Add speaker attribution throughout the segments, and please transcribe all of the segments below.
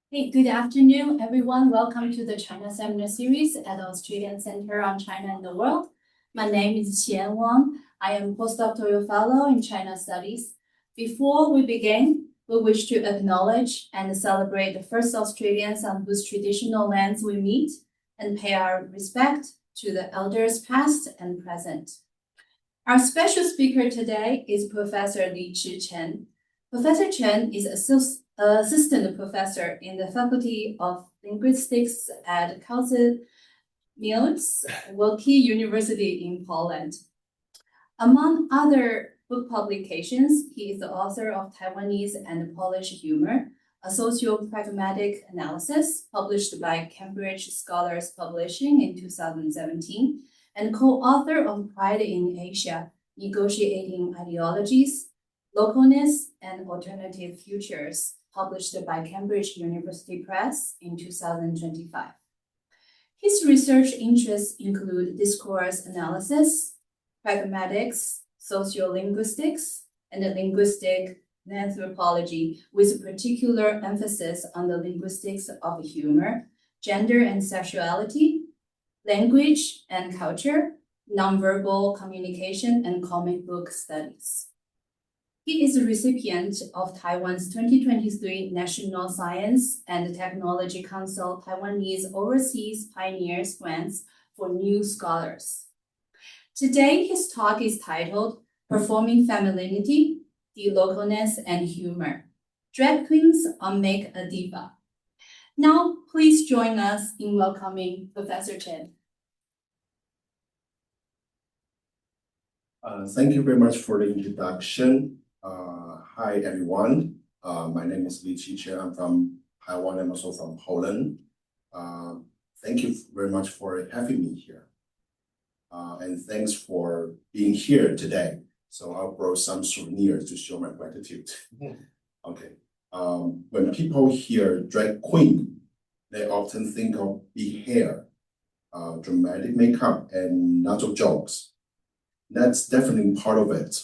Speaker 1: Hey, good afternoon, everyone. Welcome to the China Seminar Series at the Australian Center on China and the World. My name is Qian Wang. I am postdoctoral fellow in China Studies. Before we begin, we wish to acknowledge and celebrate the first Australians on whose traditional lands we meet and pay our respect to the elders past and present. Our special speaker today is Professor Li-Chi Chen. Professor Chen is assistant professor in the Faculty of Linguistics at Kazimierz Wielkie University in Poland. Among other book publications, he is the author of Taiwanese and Polish Humour, a socio-pragmatic analysis published by Cambridge Scholars Publishing in 2017, and co-author of Pride in Asia, Negotiating Ideologies, Localness and Alternative Futures, published by Cambridge University Press in 2025. His research interests include discourse analysis, pragmatics, sociolinguistics, and linguistic anthropology, with particular emphasis on the linguistics of humor, gender and sexuality, language and culture, nonverbal communication, and comic book studies. He is a recipient of Taiwan's 2023 National Science and Technology Council Taiwanese Overseas Pioneers Grants for New Scholars. Today, his talk is titled Performing Femininity, the Localness and Humor. Drag queens make a diva. Now, please join us in welcoming Professor Chen.
Speaker 2: Thank you very much for the introduction. Hi, everyone. My name is Li-Chi Chen. I'm from Taiwan and also from Poland. Thank you very much for having me here. And thanks for being here today. So I brought some souvenirs to show my gratitude. Okay. When people hear drag queen, they often think of big hair, dramatic makeup, and lots of jokes. That's definitely part of it.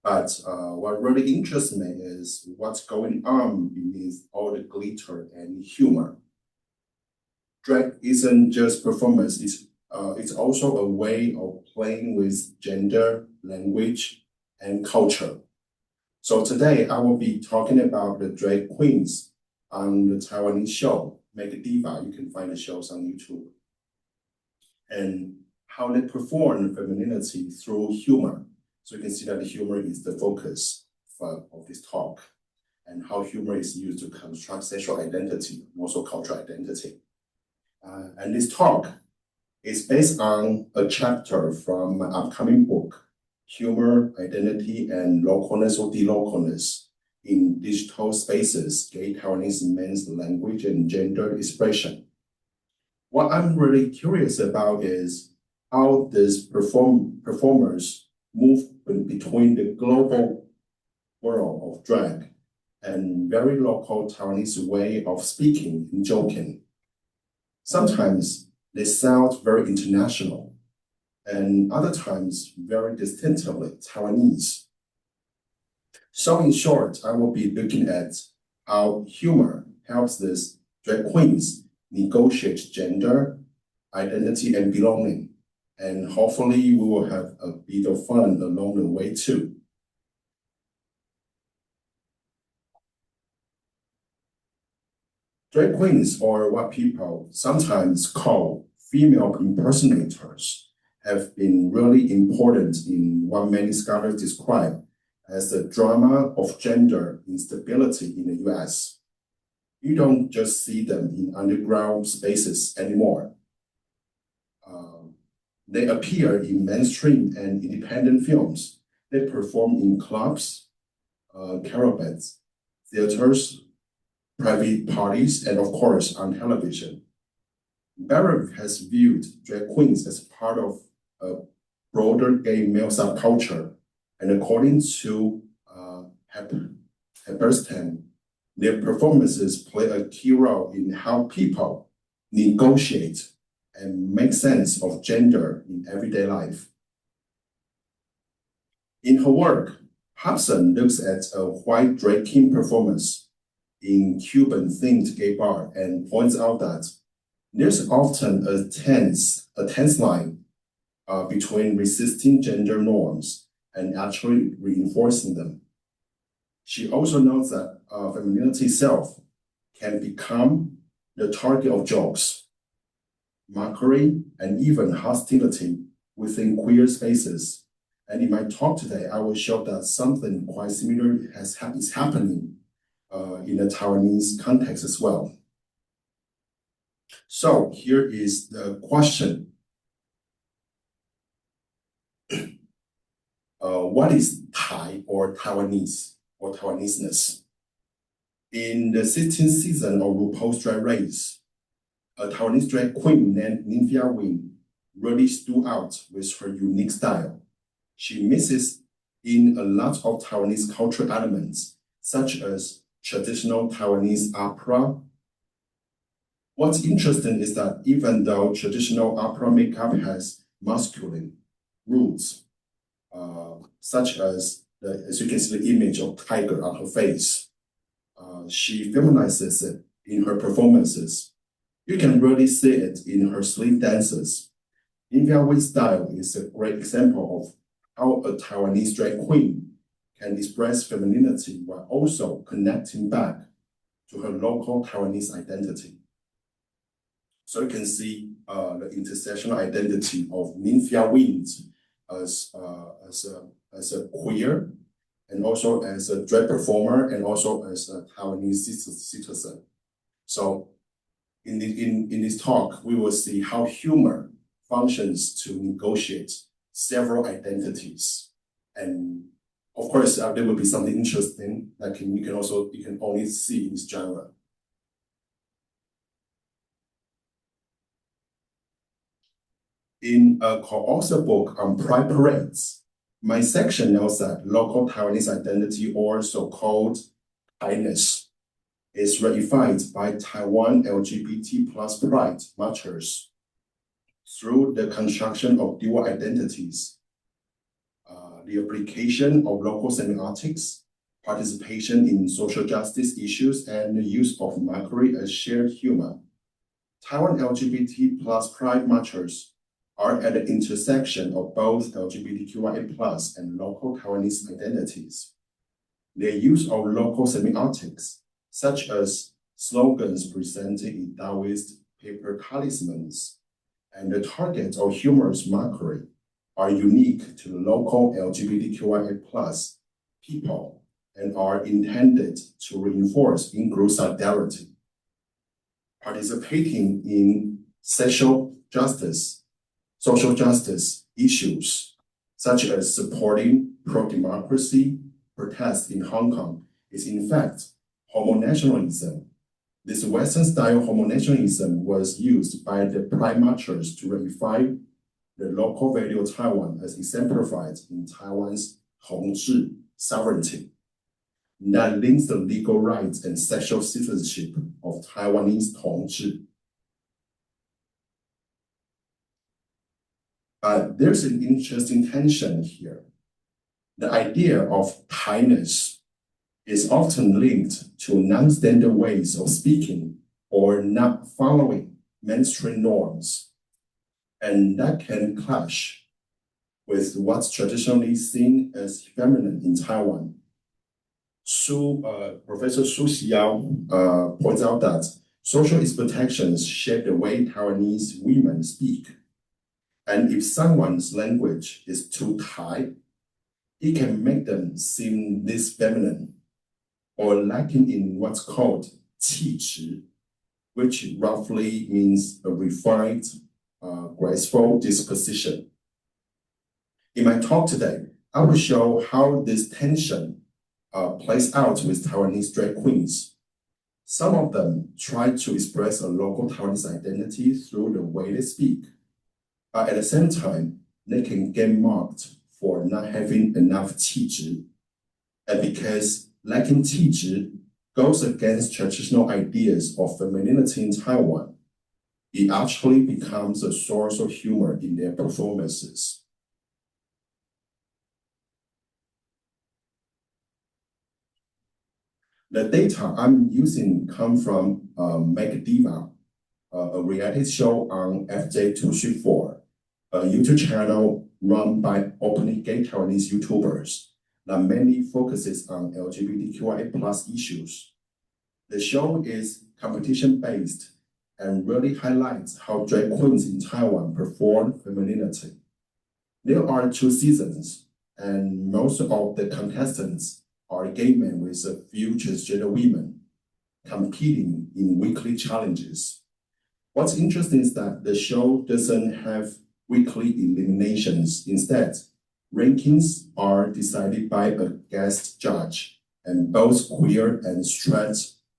Speaker 2: But what really interests me is what's going on beneath all the glitter and humor. Drag isn't just performance, it's also a way of playing with gender, language, and culture. So today I will be talking about the drag queens on the Taiwanese show, Make a Diva. You can find the shows on YouTube. And how they perform femininity through humor. So you can see that the humor is the focus of this talk, and how humor is used to construct sexual identity, also cultural identity. And this talk is based on a chapter from my upcoming book, Humor, Identity, and Localness or Delocalness in Digital Spaces, Gay Taiwanese Men's Language and Gender Expression. What I'm really curious about is how these performers move between the global world of drag and very local Taiwanese way of speaking and joking. Sometimes they sound very international, and other times very distinctively Taiwanese. So in short, I will be looking at how humor helps these drag queens negotiate gender, identity, and belonging. And hopefully we will have a bit of fun along the way too. Drag queens, or what people sometimes call female impersonators, have been really important in what many scholars describe as the drama of gender instability in the US. You don't just see them in underground spaces anymore. They appear in mainstream and independent films. They perform in clubs, cabarets, theaters, private parties, and of course on television. Barrett has viewed drag queens as part of a broader gay male subculture, and according to Hepperstein, their performances play a key role in how people negotiate and make sense of gender in everyday life. In her work, Hobson looks at a white drag king performance in Cuban-themed gay bar and points out that there's often a tense line between resisting gender norms and actually reinforcing them. She also notes that femininity itself can become the target of jokes, mockery, and even hostility within queer spaces. And in my talk today, I will show that something quite similar is happening in the Taiwanese context as well. So here is the question. What is Thai or Taiwanese or Taiwanese-ness? In the 16th season of RuPaul's Drag Race, a Taiwanese drag queen named Ninfia Wing really stood out with her unique style. She mixes in a lot of Taiwanese cultural elements, such as traditional Taiwanese opera. What's interesting is that even though traditional opera makeup has masculine roots, such as you can see the image of tiger on her face, she feminizes it in her performances. You can really see it in her sleeve dances. Ninfia Wing's style is a great example of how a Taiwanese drag queen can express femininity while also connecting back to her local Taiwanese identity. So you can see the intersectional identity of Ninfia Wing as a queer, and also as a drag performer, and also as a Taiwanese citizen. So in this talk, we will see how humor functions to negotiate several identities. And of course, there will be something interesting that you can only see in this genre. In a co-author book on Pride Parades, my section notes that local Taiwanese identity, or so-called tai-ness, is reified by Taiwan LGBT plus pride marchers through the construction of dual identities, the application of local semiotics, participation in social justice issues, and the use of mockery as shared humor. Taiwan LGBT plus pride marchers are at the intersection of both LGBTQIA+ and local Taiwanese identities. Their use of local semiotics, such as slogans presented in Taoist paper talismans, and the target of humorous mockery are unique to local LGBTQIA+ people and are intended to reinforce in-group solidarity. Participating in social justice issues, such as supporting pro-democracy protests in Hong Kong, is in fact homonationalism. This Western-style homonationalism was used by the pride marchers to reify the local value of Taiwan as exemplified in Taiwan's qizhi, sovereignty, that links the legal rights and sexual citizenship of Taiwanese qizhi. But there's an interesting tension here. The idea of tai-ness is often linked to non-standard ways of speaking or not following mainstream norms, and that can clash with what's traditionally seen as feminine in Taiwan. Professor Su Xiao points out that social expectations shape the way Taiwanese women speak. And if someone's language is too Thai, it can make them seem less feminine or lacking in what's called qizhi, which roughly means a refined, graceful disposition. In my talk today, I will show how this tension plays out with Taiwanese drag queens. Some of them try to express a local Taiwanese identity through the way they speak. But at the same time, they can get marked for not having enough qizhi. And because lacking qizhi goes against traditional ideas of femininity in Taiwan, it actually becomes a source of humor in their performances. The data I'm using come from Make Diva, a reality show on FJ234, a YouTube channel run by openly gay Taiwanese YouTubers that mainly focuses on LGBTQIA+ issues. The show is competition-based and really highlights how drag queens in Taiwan perform femininity. There are 2 seasons, and most of the contestants are gay men with a few transgender women competing in weekly challenges. What's interesting is that the show doesn't have weekly eliminations. Instead, rankings are decided by a guest judge and both queer and straight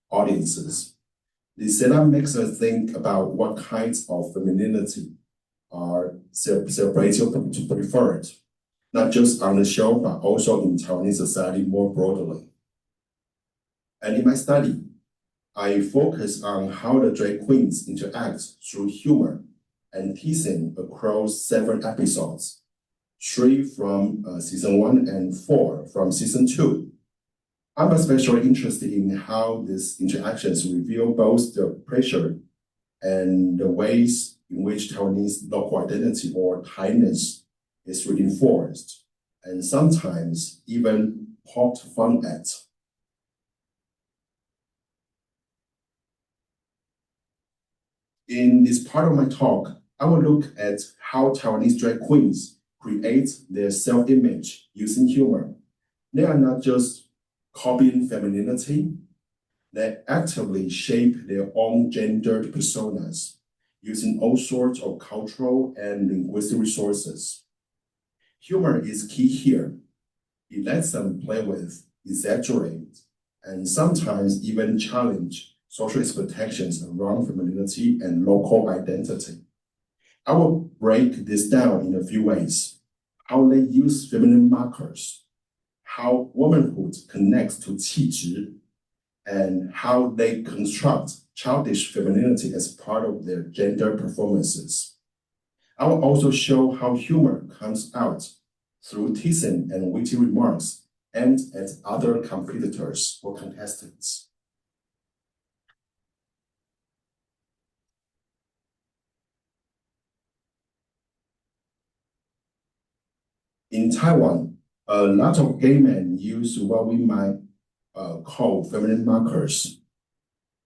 Speaker 2: audiences. The setup makes us think about what kinds of femininity are celebrated to preferred, not just on the show, but also in Taiwanese society more broadly. And in my study, I focus on how the drag queens interact through humor and teasing across 7 episodes, 3 from season 1 and 4 from season 2. I'm especially interested in how these interactions reveal both the pressure and the ways in which Taiwanese local identity or tai-ness is reinforced, and sometimes even poked fun at. In this part of my talk, I will look at how Taiwanese drag queens create their self-image using humor. They are not just copying femininity, they actively shape their own gendered personas using all sorts of cultural and linguistic resources. Humor is key here. It lets them play with, exaggerate, and sometimes even challenge social expectations around femininity and local identity. I will break this down in a few ways. How they use feminine markers, how womanhood connects to qizhi, and how they construct childish femininity as part of their gender performances. I will also show how humor comes out through teasing and witty remarks aimed at other competitors or contestants. In Taiwan, a lot of gay men use what we might call feminine markers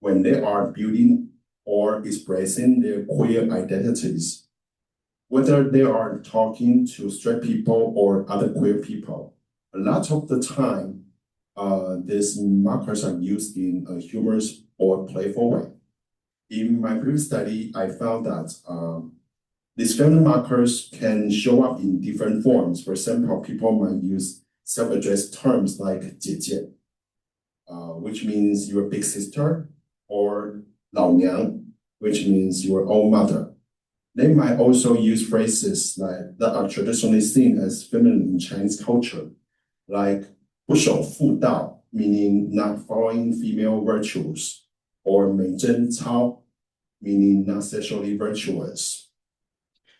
Speaker 2: when they are building or expressing their queer identities, whether they are talking to straight people or other queer people. A lot of the time, these markers are used in a humorous or playful way. In my previous study, I found that these feminine markers can show up in different forms. For example, people might use self-addressed terms like 姐姐, which means your big sister, or 老娘, which means your own mother. They might also use phrases that are traditionally seen as feminine in Chinese culture, like 不守妇道, meaning not following female virtues, or 美贞操, meaning not sexually virtuous.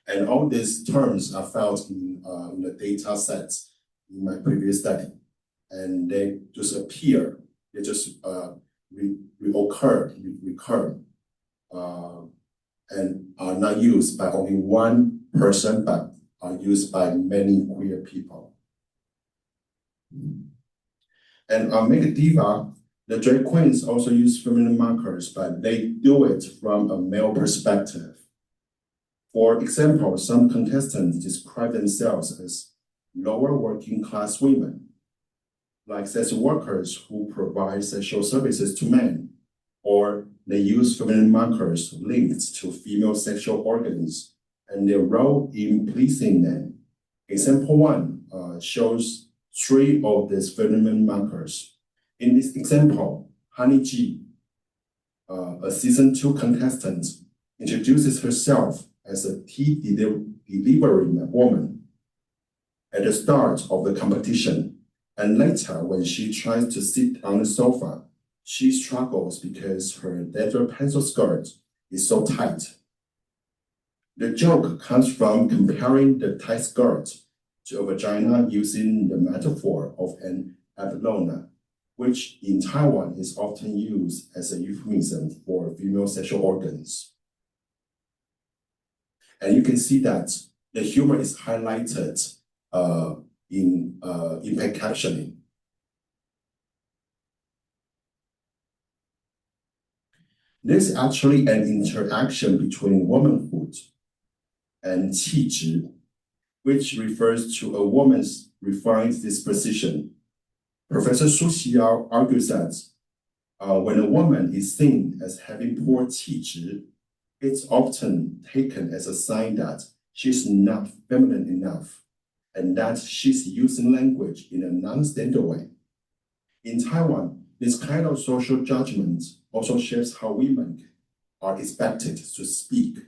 Speaker 2: And all these terms are found in the data sets in my previous study. And they just appear, they just recur, and are not used by only one person, but are used by many queer people. And on Make Diva, the drag queens also use feminine markers, but they do it from a male perspective. For example, some contestants describe themselves as lower working class women, like sex workers who provide sexual services to men, or they use feminine markers linked to female sexual organs and their role in pleasing men. Example 1 shows 3 of these feminine markers. In this example, Honey G, a season 2 contestant, introduces herself as a tea delivering woman at the start of the competition, and later when she tries to sit on the sofa, she struggles because her leather pencil skirt is so tight. The joke comes from comparing the tight skirt to a vagina using the metaphor of an abalone. which in Taiwan is often used as a euphemism for female sexual organs. And you can see that the humor is highlighted in impact captioning. There's actually an interaction between womanhood and qizhi, which refers to a woman's refined disposition. Professor Su Xiao argues that when a woman is seen as having poor qizhi, it's often taken as a sign that she's not feminine enough and that she's using language in a non-standard way. In Taiwan, this kind of social judgment also shapes how women are expected to speak.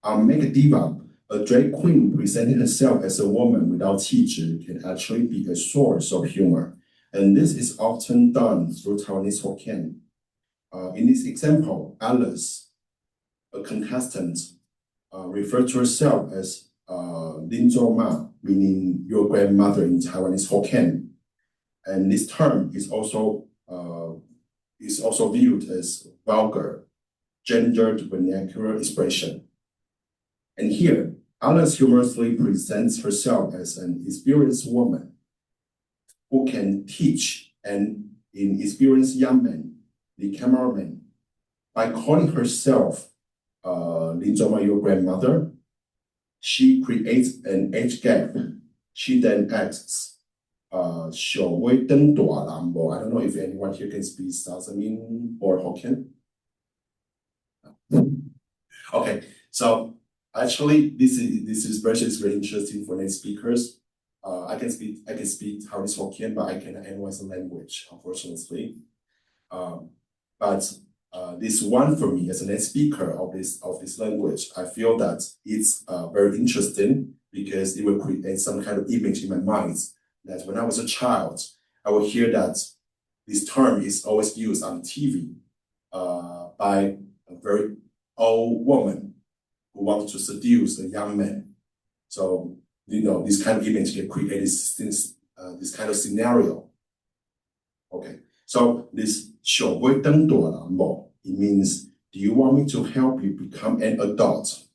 Speaker 2: Make Diva, a drag queen presenting herself as a woman without qizhi, can actually be a source of humor. And this is often done through Taiwanese Hokkien. In this example, Alice, a contestant, referred to herself as Lin Zhou Ma, meaning your grandmother in Taiwanese Hokkien. And this term is also viewed as vulgar, gendered vernacular expression. And here, Alice humorously presents herself as an experienced woman who can teach an inexperienced young man, the cameraman, by calling herself Lin Zhou Ma, your grandmother. She creates an age gap. She then asks, I don't know if anyone here can speak Sasamin or Hokkien. Okay, so actually this version is very interesting for native speakers. I can speak Taiwanese Hokkien, but I cannot analyze the language, unfortunately. But this one for me as a native speaker of this language, I feel that it's very interesting because it will create some kind of image in my mind that when I was a child, I would hear that this term is always used on TV by a very old woman who wants to seduce a young man. So, this kind of image can create this kind of scenario. Okay, so this 手会登朵郎某, it means, do you want me to help you become an adult?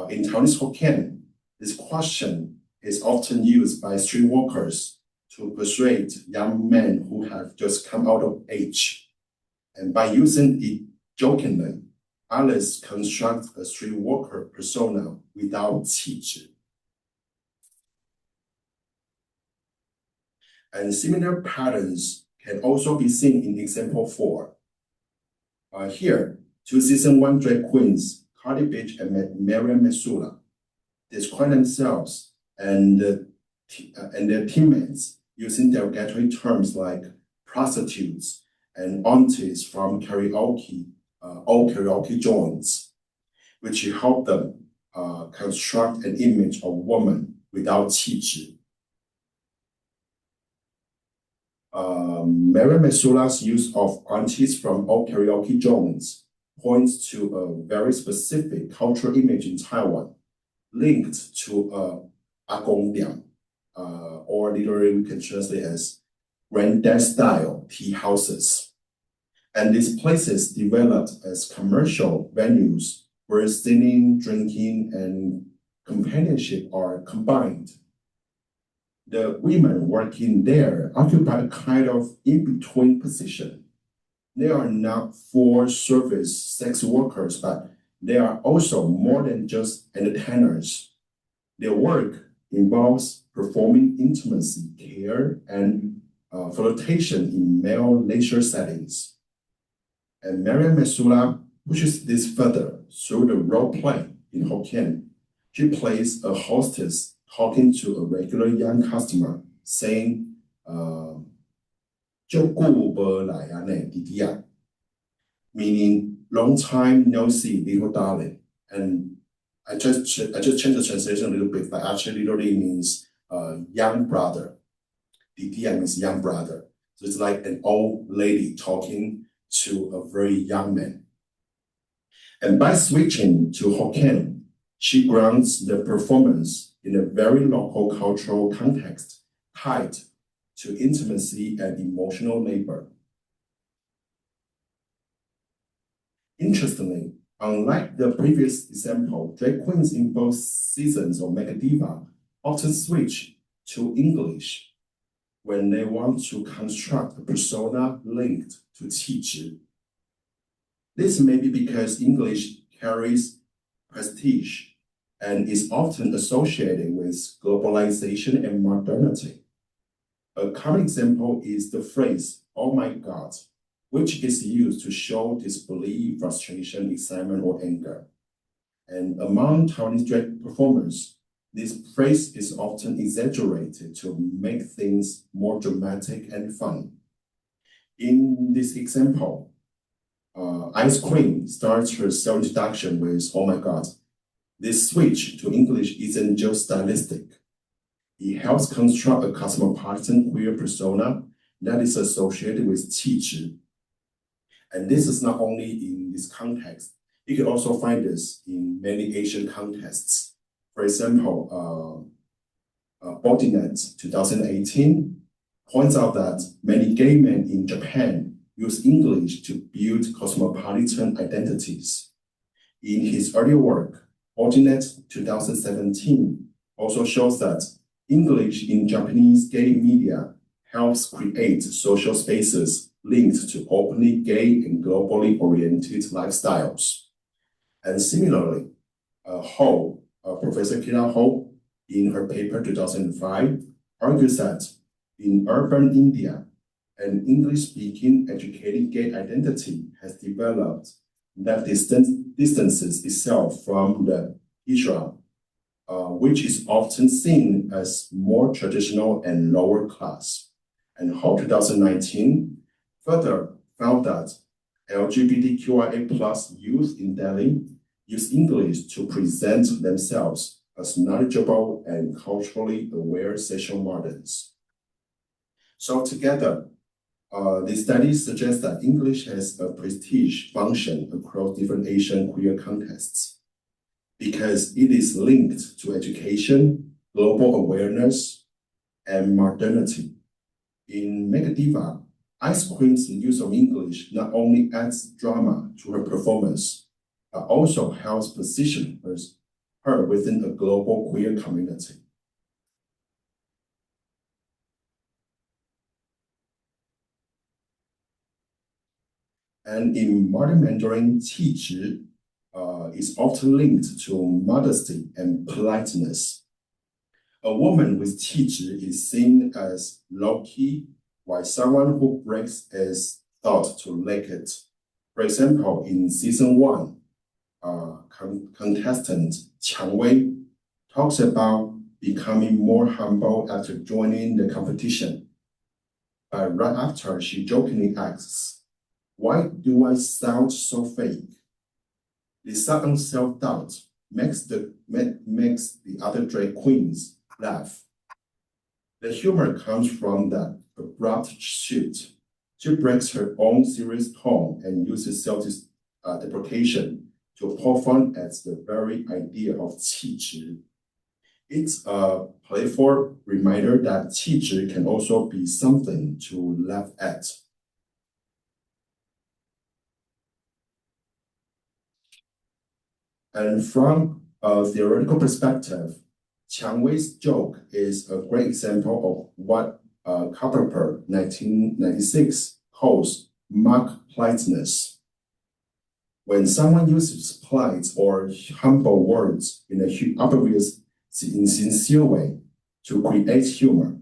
Speaker 2: In Taiwanese Hokkien, this question is often used by street workers to persuade young men who have just come out of age. And by using it jokingly, Alice constructs a street worker persona without qizhi. And similar patterns can also be seen in example 4. Here, 2 season 1 drag queens, Cardi Beach and Mariam Mesula, describe themselves and their teammates using derogatory terms like prostitutes and aunties from karaoke, old karaoke joints, which help them construct an image of woman without qizhi. Mariam Mesula's use of aunties from old karaoke joints points to a very specific cultural image in Taiwan, linked to Agong Diang, or literally we can translate as granddad style tea houses. And these places developed as commercial venues where singing, drinking, and companionship are combined. The women working there occupy a kind of in-between position. They are not full-service sex workers, but they are also more than just entertainers. Their work involves performing intimacy, care, and flirtation in male leisure settings. And Mariam Mesula pushes this further through the role play in Hokkien. She plays a hostess talking to a regular young customer, saying, 就顾不来啊呢，弟弟啊, meaning long time no see, little darling. And I just changed the translation a little bit, but actually literally means young brother. Didia means young brother. So it's like an old lady talking to a very young man. And by switching to Hokkien, she grounds the performance in a very local cultural context tied to intimacy and emotional labor. Interestingly, unlike the previous example, drag queens in both seasons of Mega Diva often switch to English when they want to construct a persona linked to qizhi. This may be because English carries prestige and is often associated with globalization and modernity. A common example is the phrase, "Oh my God," which is used to show disbelief, frustration, excitement, or anger. And among Taiwanese drag performers, this phrase is often exaggerated to make things more dramatic and fun. In this example, Ice Queen starts her self-introduction with, "Oh my God." This switch to English isn't just stylistic. It helps construct a cosmopolitan queer persona that is associated with qizhi. And this is not only in this context, you can also find this in many Asian contexts. For example, Embodied 2018 points out that many gay men in Japan use English to build cosmopolitan identities. In his earlier work, Embodied 2017 also shows that English in Japanese gay media helps create social spaces linked to openly gay and globally oriented lifestyles. And similarly, Professor Kira Ho, in her paper 2005, argues that in urban India, an English-speaking educated gay identity has developed that distances itself from the qizhi, which is often seen as more traditional and lower class. And Ho 2019 further found that LGBTQIA+ youth in Delhi use English to present themselves as knowledgeable and culturally aware sexual moderns. So together, the studies suggest that English has a prestige function across different Asian queer contexts because it is linked to education, global awareness, and modernity. In Mega Diva, Ice Queen's use of English not only adds drama to her performance, but also helps position her within a global queer community. And in modern Mandarin, qizhi is often linked to modesty and politeness. A woman with qizhi is seen as low-key, while someone who breaks is thought to lack it. For example, in season 1, contestant Qiang Wei talks about becoming more humble after joining the competition. But right after, she jokingly asks, "Why do I sound so fake?" This sudden self-doubt makes the other drag queens laugh. The humor comes from that abrupt shift. She breaks her own serious tone and uses self-deprecation to poke fun at the very idea of qizhi. It's a playful reminder that qizhi can also be something to laugh at. And from a theoretical perspective, Qiang Wei's joke is a great example of what Copperper 1996 calls mock politeness. When someone uses polite or humble words in an obvious, sincere way to create humor,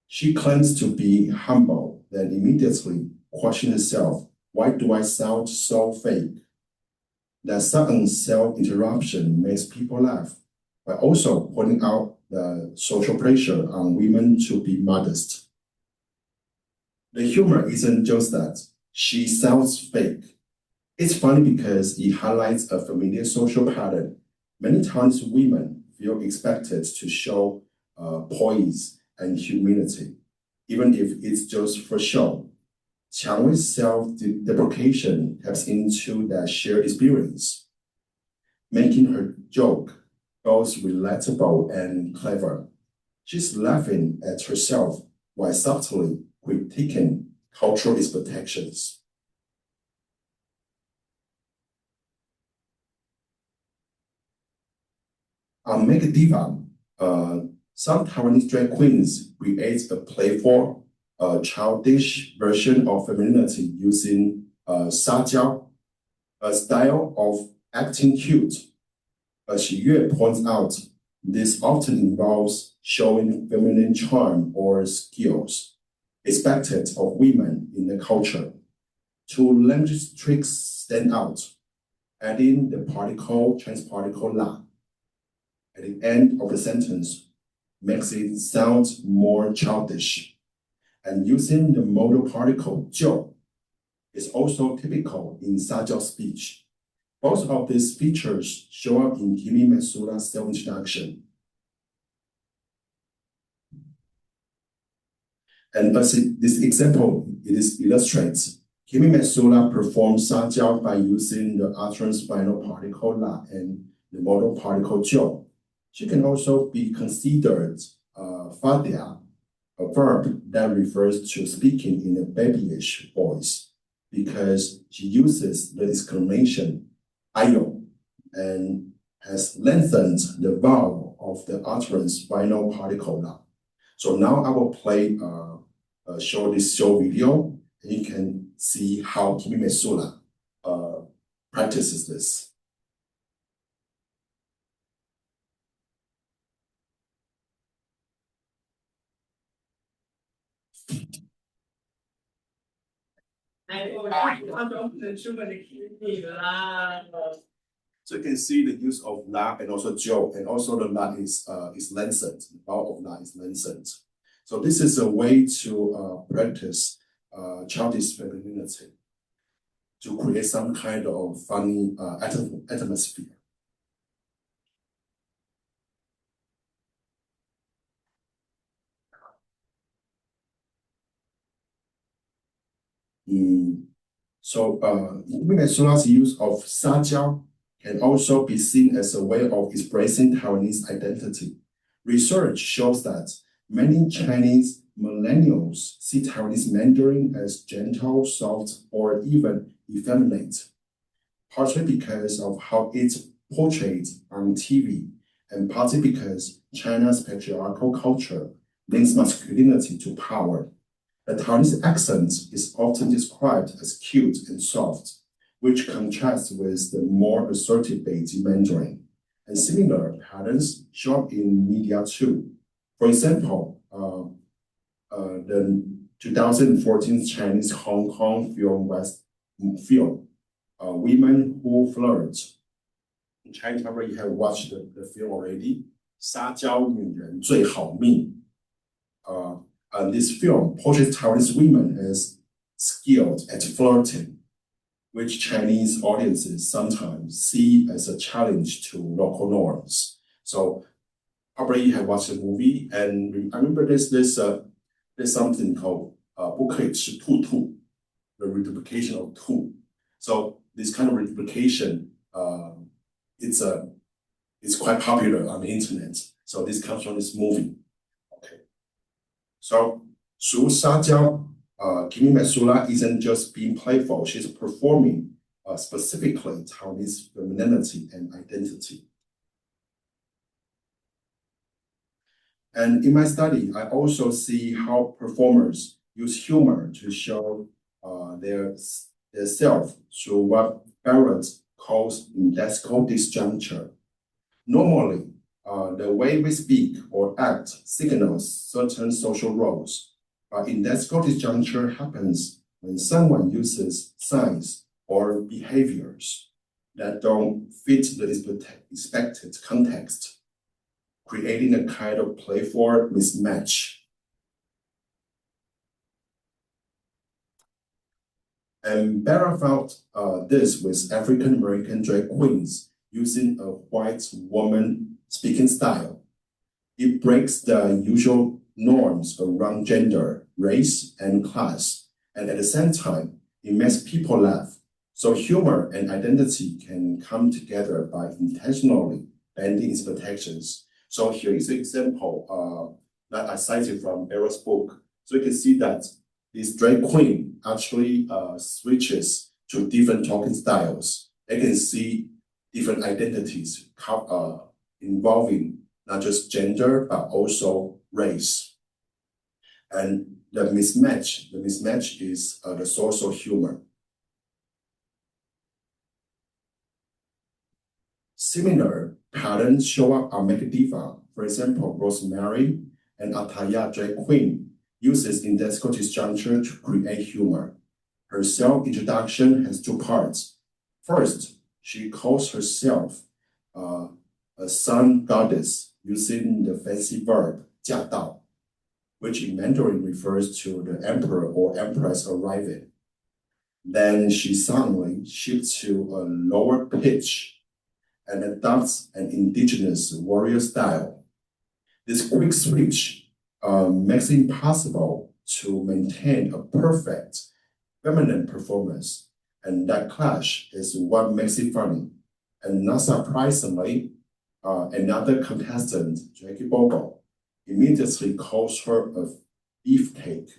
Speaker 2: she claims to be humble, then immediately questions herself, "Why do I sound so fake?" That sudden self-interruption makes people laugh, but also pointing out the social pressure on women to be modest. The humor isn't just that she sounds fake. It's funny because it highlights a familiar social pattern. Many times women feel expected to show poise and humility, even if it's just for show. Qiang Wei's self-deprecation taps into that shared experience, making her joke both relatable and clever. She's laughing at herself while subtly critiquing cultural expectations. On Make Diva, some Taiwanese drag queens create a playful, childish version of femininity using sajiao, a style of acting cute. As Yue points out, this often involves showing feminine charm or skills expected of women in the culture. Two language tricks stand out, adding the particle, transparticle la at the end of the sentence makes it sound more childish. And using the modal particle 就 is also typical in sajiao speech. Both of these features show up in Kimi Matsuda's self-introduction. And as this example illustrates, Kimi Matsuda performs sajiao by using the utterance final particle la and the modal particle 就. She can also be considered fadia, a verb that refers to speaking in a babyish voice, because she uses the exclamation ayo and has lengthened the vowel of the utterance final particle la. So now I will play show video, and you can see how Kimi Matsuda practices this. So you can see the use of la and also jo, and also the la is lengthened. The vowel of la is lengthened. So this is a way to practice childish femininity, to create some kind of funny atmosphere. So Matsuda's use of sajiao can also be seen as a way of expressing Taiwanese identity. Research shows that many Chinese millennials see Taiwanese Mandarin as gentle, soft, or even effeminate, partly because of how it's portrayed on TV, and partly because China's patriarchal culture links masculinity to power. The Taiwanese accent is often described as cute and soft, which contrasts with the more assertive Beijing Mandarin. And similar patterns show up in media too. For example, the 2014 Chinese Hong Kong film, Women Who Flirt. In Chinese, probably you have watched the film already. 撒娇女人最好命. This film portrays Taiwanese women as skilled at flirting, which Chinese audiences sometimes see as a challenge to local norms. So probably you have watched the movie, and I remember there's something called 不可以吃兔兔, the reduplication of 兔. So this kind of reduplication, it's quite popular on the internet. So this comes from this movie. Okay. So through sajiao, Kimi Matsuda isn't just being playful; she's performing specifically Taiwanese femininity and identity. And in my study, I also see how performers use humor to show their self through what Barrett calls indexical disjuncture. Normally, the way we speak or act signals certain social roles, but indexical disjuncture happens when someone uses signs or behaviors that don't fit the expected context, creating a kind of playful mismatch. And Barra found this with African American drag queens using a white woman speaking style. It breaks the usual norms around gender, race, and class, and at the same time, it makes people laugh. So humor and identity can come together by intentionally bending its protections. So here is an example that I cited from Errol's book. So you can see that this drag queen actually switches to different talking styles. You can see different identities involving not just gender, but also race. And the mismatch is the source of humor. Similar patterns show up on Make Diva. For example, Rosemary and Ataya drag queen uses indexical disjuncture to create humor. Her self-introduction has two parts. First, she calls herself a sun goddess using the fancy verb 驾到, which in Mandarin refers to the emperor or empress arriving. Then she suddenly shifts to a lower pitch and adopts an indigenous warrior style. This quick switch makes it impossible to maintain a perfect feminine performance, and that clash is what makes it funny. And not surprisingly, another contestant, Jackie Bobo, immediately calls her a beefcake,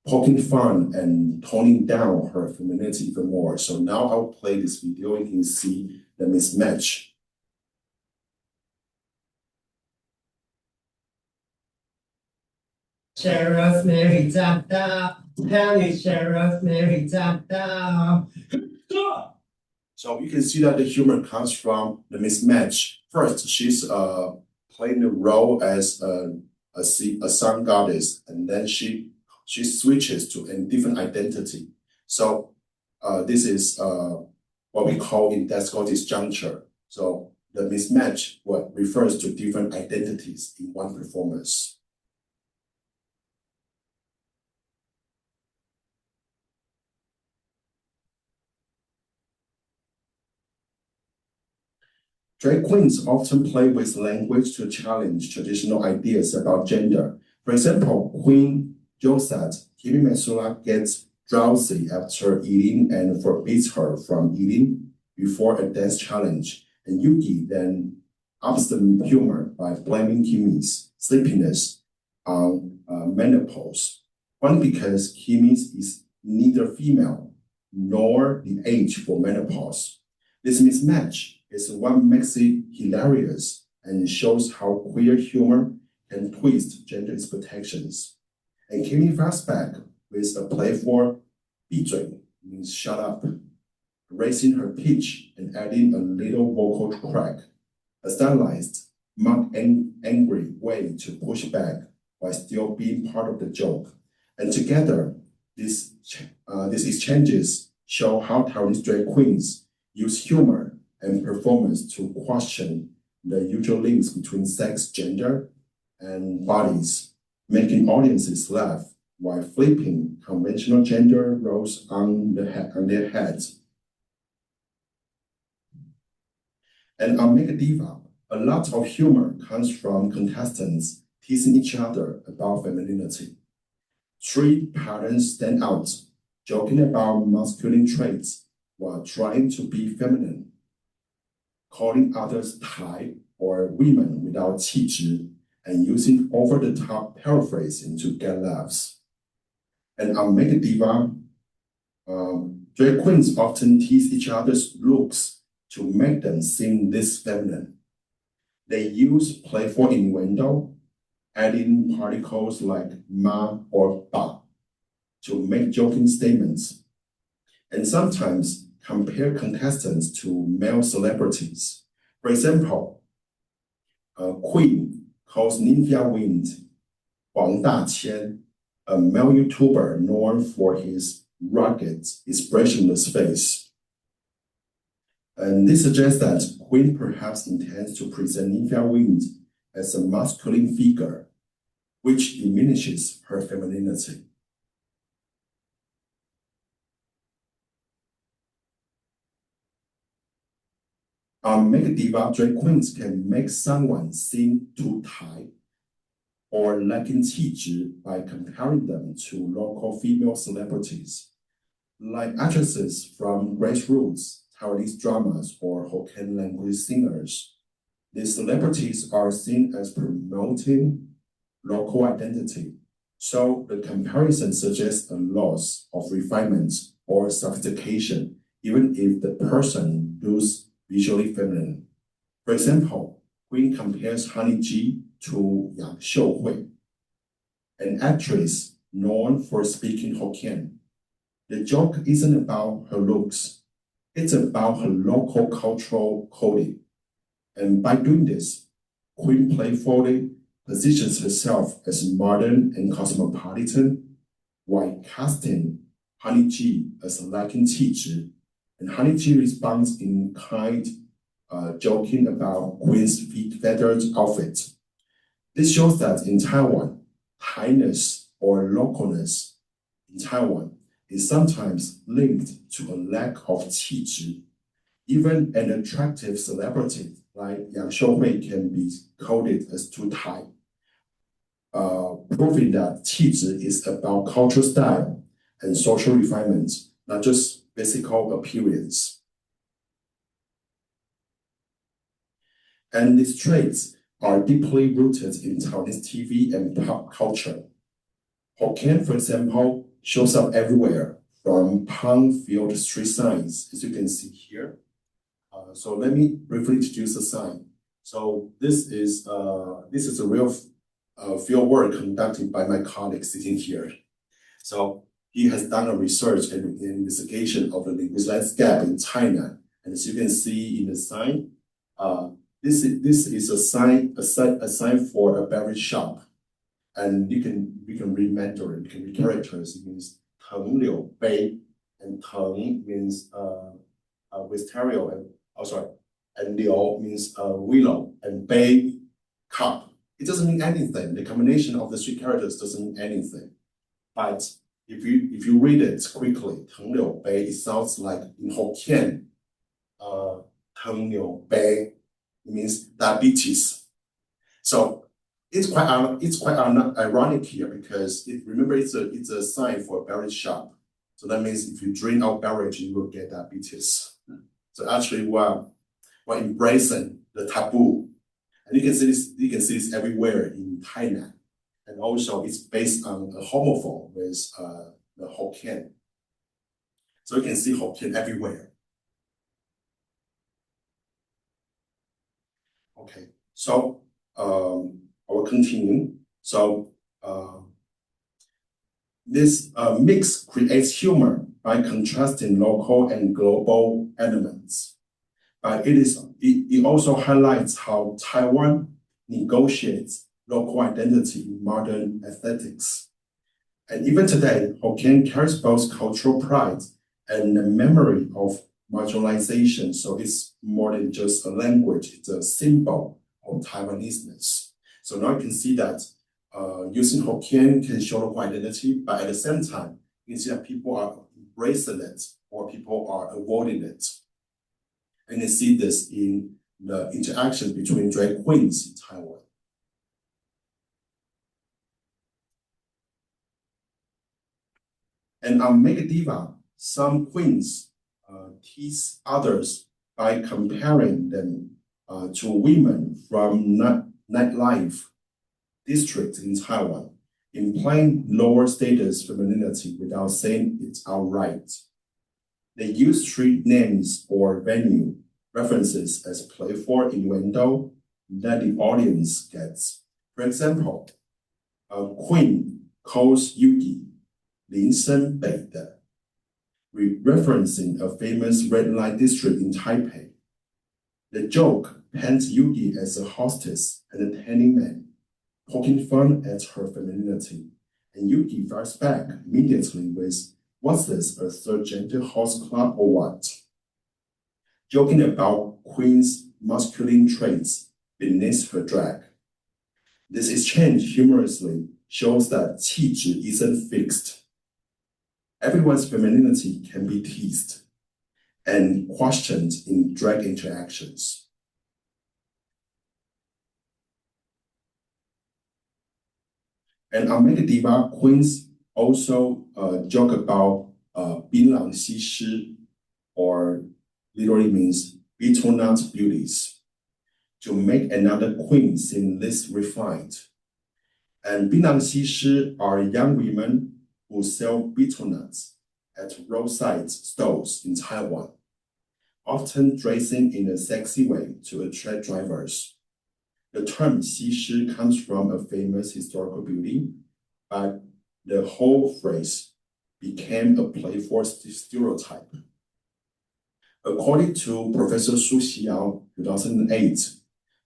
Speaker 2: poking fun and toning down her femininity even more. So now I'll play this video and you can see the mismatch.
Speaker 3: Sheriff Mary Tata, Penny Sheriff Mary Tata.
Speaker 2: So you can see that the humor comes from the mismatch. First, she's playing the role as a sun goddess, and then she switches to a different identity. So this is what we call indexical disjuncture. So the mismatch refers to different identities in one performance. Drag queens often play with language to challenge traditional ideas about gender. For example, Queen Josette, Kimi Mesula, gets drowsy after eating and forbids her from eating before a dance challenge. And Yugi then ups the humor by blaming Kimi's sleepiness on menopause. One, because Kimi's is neither female nor the age for menopause. This mismatch is what makes it hilarious and shows how queer humor can twist gender expectations. And Kimi fights back with a playful 闭嘴, means shut up, raising her pitch and adding a little vocal crack, a stylized, mock angry way to push back while still being part of the joke. And together, these exchanges show how Taiwanese drag queens use humor and performance to question the usual links between sex, gender, and bodies, making audiences laugh while flipping conventional gender roles on their heads. And on Make Diva, a lot of humor comes from contestants teasing each other about femininity. Three patterns stand out, joking about masculine traits while trying to be feminine, calling others tai or women without qizhi, and using over-the-top paraphrasing to get laughs. And on Make Diva, drag queens often tease each other's looks to make them seem this feminine. They use playful innuendo, adding particles like ma or ba to make joking statements, and sometimes compare contestants to male celebrities. For example, Queen calls Ninja Wind Huang Daqian, a male YouTuber known for his rugged, expressionless face. And this suggests that Queen perhaps intends to present Ninja Wind as a masculine figure, which diminishes her femininity. Make Diva, drag queens can make someone seem too tai or lacking qizhi by comparing them to local female celebrities, like actresses from grassroots Taiwanese dramas or Hokkien language singers. These celebrities are seen as promoting local identity. So the comparison suggests a loss of refinement or sophistication, even if the person looks visually feminine. For example, Queen compares Honey Ji to Yang Xiuhui, an actress known for speaking Hokkien. The joke isn't about her looks, it's about her local cultural coding. And by doing this, Queen playfully positions herself as modern and cosmopolitan, while casting Honey Ji as lacking qizhi. And Honey Ji responds in kind, joking about Queen's feathered outfit. This shows that in Taiwan, tai-ness or localness in Taiwan is sometimes linked to a lack of qizhi. Even an attractive celebrity like Yang Xiuhui can be coded as too Tai, proving that qizhi is about cultural style and social refinement, not just physical appearance. And these traits are deeply rooted in Taiwanese TV and pop culture. Hokkien, for example, shows up everywhere, from pun-filled street signs, as you can see here. So let me briefly introduce the sign. So this is a real field work conducted by my colleague sitting here. So he has done a research and investigation of the linguistic gap in China. And as you can see in the sign, this is a sign for a beverage shop. And we can read Mandarin, you can read characters. It means Teng Liu Bei, and Teng means wisteria, and Liu means willow, and Bei cup. It doesn't mean anything. The combination of the three characters doesn't mean anything. But if you read it quickly, Teng Liu Bei, it sounds like in Hokkien, Teng Liu Bei, it means diabetes. So it's quite ironic here because remember it's a sign for a beverage shop. So that means if you drink our beverage, you will get diabetes. So actually, we're embracing the taboo, and you can see this everywhere in Thailand, and also it's based on a homophone with the Hokkien. So you can see Hokkien everywhere. Okay, so I will continue. So this mix creates humor by contrasting local and global elements. But it also highlights how Taiwan negotiates local identity in modern aesthetics. And even today, Hokkien carries both cultural pride and a memory of marginalization. So it's more than just a language, it's a symbol of Taiwanese-ness. So now you can see that using Hokkien can show local identity, but at the same time, you can see that people are embracing it or people are avoiding it. And you see this in the interaction between drag queens in Taiwan. And on Mega Diva, some queens tease others by comparing them to women from nightlife districts in Taiwan, implying lower status femininity without saying it outright. They use street names or venue references as playful innuendo that the audience gets. For example, Queen calls Yugi Lin Shen Bei De, referencing a famous red light district in Taipei. The joke paints Yugi as a hostess and a handyman, poking fun at her femininity, and Yugi fires back immediately with, "What's this, a third gender host club or what?" Joking about Queen's masculine traits beneath her drag. This exchange humorously shows that qizhi isn't fixed. Everyone's femininity can be teased and questioned in drag interactions. And on Mega Diva, queens also joke about 槟榔西施, or literally means beetle nut beauties. to make another queen seem less refined. And Binang Xishi are young women who sell betel nuts at roadside stalls in Taiwan, often dressing in a sexy way to attract drivers. The term Xishi comes from a famous historical beauty, but the whole phrase became a playful stereotype. According to Professor Su Xiao, 2008,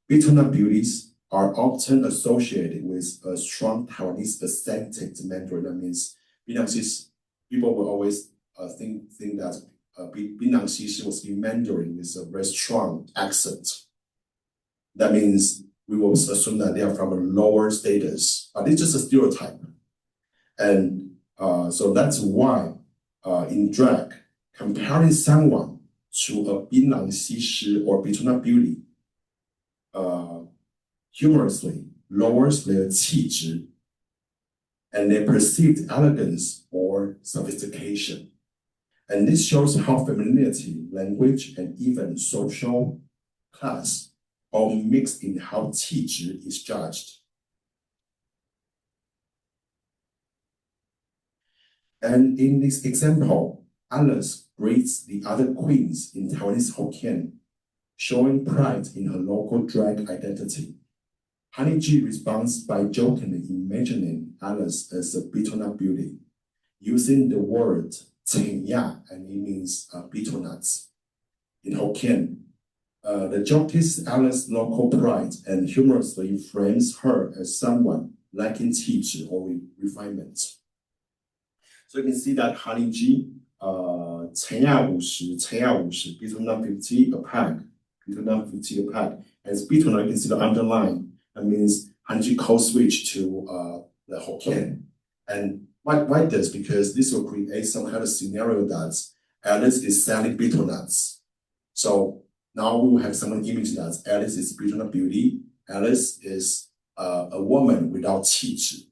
Speaker 2: betel nut beauties are often associated with a strong Taiwanese aesthetic Mandarin. That means people will always think that Binang Xishi was in Mandarin with a very strong accent. That means we will assume that they are from a lower status, but it's just a stereotype. And so that's why in drag, comparing someone to a Binang Xishi or betel nut beauty humorously lowers their qizhi and their perceived elegance or sophistication. And this shows how femininity, language, and even social class all mix in how qizhi is judged. And in this example, Alice greets the other queens in Taiwanese Hokkien, showing pride in her local drag identity. Honey G responds by jokingly imagining Alice as a betel nut beauty, using the word tai-ness, and it means betel nuts. In Hokkien, the joke teases Alice's local pride and humorously frames her as someone lacking qizhi or refinement. So you can see that Honey G, 50, betel nut 50 a pack, betel nut 50 a pack. As betel nut, you can see the underline. That means Honey G code switch to the Hokkien. And why this? Because this will create some kind of scenario that Alice is selling betel nuts. So now we will have some image that Alice is betel nut beauty. Alice is a woman without qizhi.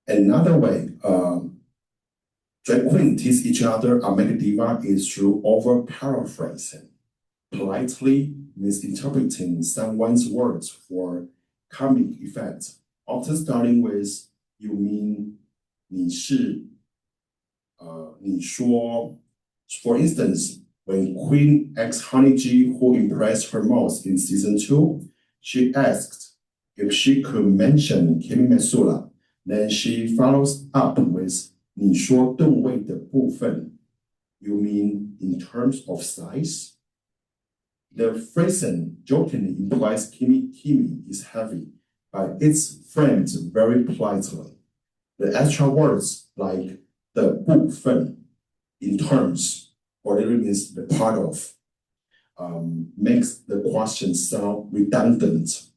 Speaker 2: Another way drag queens tease each other or make a diva is through over paraphrasing, politely misinterpreting someone's words for comic effect, often starting with "you mean," 你是, 你说. For instance, when Queen X Honey G, who impressed her most in season 2, she asked if she could mention Kimi Mesula. Then she follows up with 你说吨位的部分 You mean in terms of size? The phrasing jokingly implies Kimi is heavy, but it's framed very politely. The extra words like 的部分 in terms, or literally means the part of, makes the question sound redundant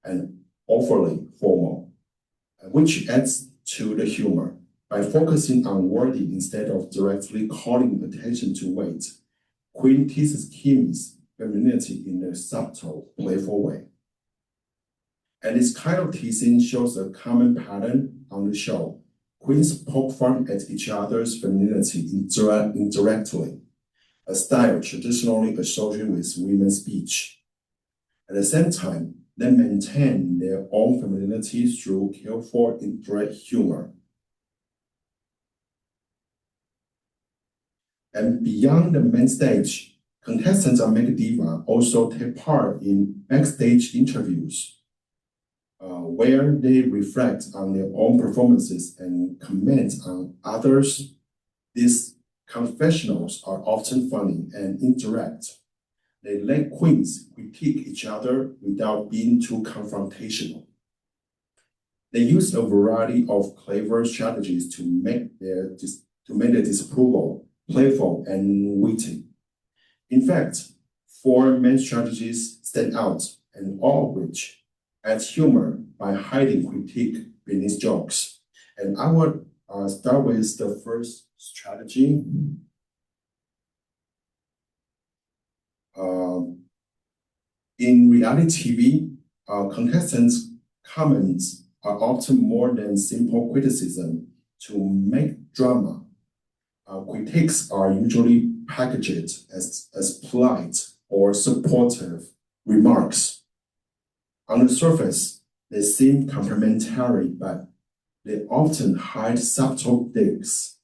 Speaker 2: and overly formal, which adds to the humor. By focusing on wording instead of directly calling attention to weight, Queen teases Kimi's femininity in a subtle, playful way. And this kind of teasing shows a common pattern on the show. Queens poke fun at each other's femininity indirectly, a style traditionally associated with women's speech. At the same time, they maintain their own femininity through careful indirect humor. And beyond the main stage, contestants on Make Diva also take part in backstage interviews, where they reflect on their own performances and comment on others. These confessionals are often funny and indirect. They let queens critique each other without being too confrontational. They use a variety of clever strategies to make their disapproval playful and witty. In fact, 4 main strategies stand out, and all of which add humor by hiding critique beneath jokes. And I would start with the first strategy. In reality TV, contestants' comments are often more than simple criticism to make drama. Critiques are usually packaged as polite or supportive remarks. On the surface, they seem complimentary, but they often hide subtle digs.